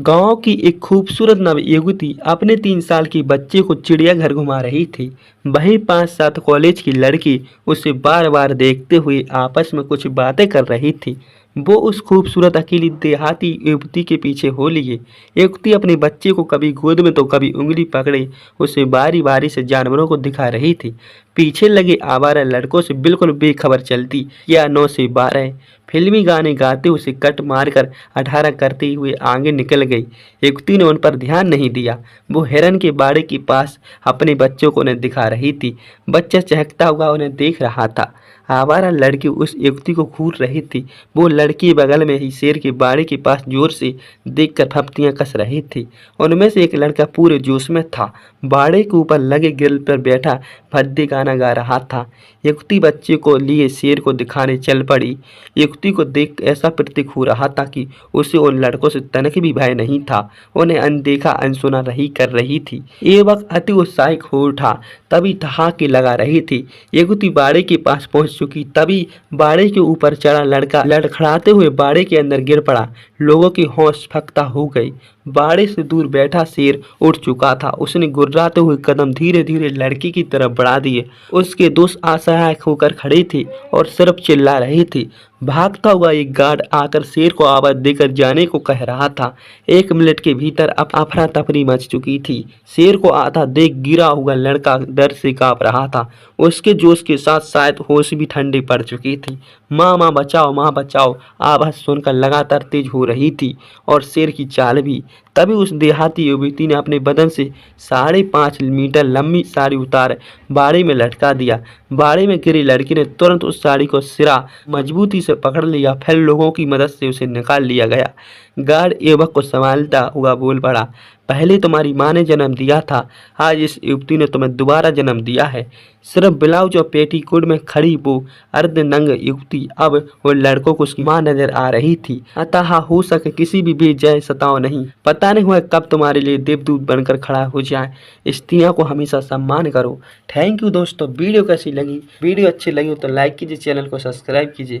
गांव की एक खूबसूरत नवयुवती अपने 3 साल की बच्चे को चिड़ियाघर घुमा रही थी। वहीं 5-7 कॉलेज की लड़की उसे बार बार देखते हुए आपस में कुछ बातें कर रही थी। वो उस खूबसूरत अकेली देहाती युवती के पीछे हो लिए। युवती अपने बच्चे को कभी गोद में तो कभी उंगली पकड़े उसे बारी बारी से जानवरों को दिखा रही थी। पीछे लगे आवारा लड़कों से बिल्कुल बेखबर चलती या 9 से 12 फिल्मी गाने गाते उसे कट मारकर 18 करते हुए आगे निकल गई। युवती ने उन पर ध्यान नहीं दिया। वो हिरन के बाड़े के पास अपने बच्चों को उन्हें दिखा रही थी। बच्चा चहकता हुआ उन्हें देख रहा था। आवारा लड़की उस युवती को घूर रही थी। वो लड़की बगल में ही शेर के बाड़े के पास जोर से देखकर फप्तियां कस रही थी। उनमें से एक लड़का पूरे जोश में था। बाड़े के ऊपर लगे ग्रिल पर बैठा भद्दे गाना गा रहा था। युवती बच्चे को लिए शेर को दिखाने चल पड़ी। युवती को देख ऐसा प्रतीक हो रहा था कि उसे उन लड़कों से तनक भी भय नहीं था। उन्हें अनदेखा अनसुना रही कर रही थी। ये वक्त अति उत्साहित हो उठा। तभी ठहाके लगा रही थी। युवती बाड़े के पास पहुंच चुकी। तभी बाड़े के ऊपर चढ़ा लड़का लड़खड़ाते हुए बाड़े के अंदर गिर पड़ा। लोगों की होश फक्ता हो गई। बाड़े से दूर बैठा शेर उठ चुका था। उसने गुर्राते हुए कदम धीरे धीरे लड़की की तरफ बढ़ा दिए। उसके दोस्त असहाय होकर खड़े थे और सिर्फ चिल्ला रहे थे। भागता हुआ एक गार्ड आकर शेर को आवाज देकर जाने को कह रहा था। 1 मिनट के भीतर अब अफरा तफरी मच चुकी थी। शेर को आधा देख गिरा हुआ लड़का डर से कांप रहा था। उसके जोश के साथ शायद होश भी ठंडी पड़ चुकी थी। माँ माँ बचाओ आवाज सुनकर लगातार तेज हो रही थी और शेर की चाल भी। तभी उस देहाती युवती ने अपने बदन से 5.5 मीटर लंबी साड़ी उतार बाड़े में लटका दिया। बाड़े में गिरी लड़की ने तुरंत उस साड़ी को सिरा मजबूती से पकड़ लिया। फिर लोगों की मदद से उसे निकाल लिया गया। गार्ड युवक को संभालता हुआ बोल पड़ा, पहले तुम्हारी माँ ने जन्म दिया था, आज इस युवती ने तुम्हें दोबारा जन्म दिया है। सिर्फ ब्लाउज और पेटीकोट में खड़ी वो अर्धनंग युवती अब उन लड़कों को उसकी माँ नजर आ रही थी। अतः हो सके किसी भी बेजाय सताओ नहीं, पता नहीं हुआ कब तुम्हारे लिए देवदूत बनकर खड़ा हो जाए। स्त्रियों को हमेशा सम्मान करो। थैंक यू दोस्तों। वीडियो कैसी लगी? वीडियो अच्छी लगी हो तो लाइक कीजिए, चैनल को सब्सक्राइब कीजिए।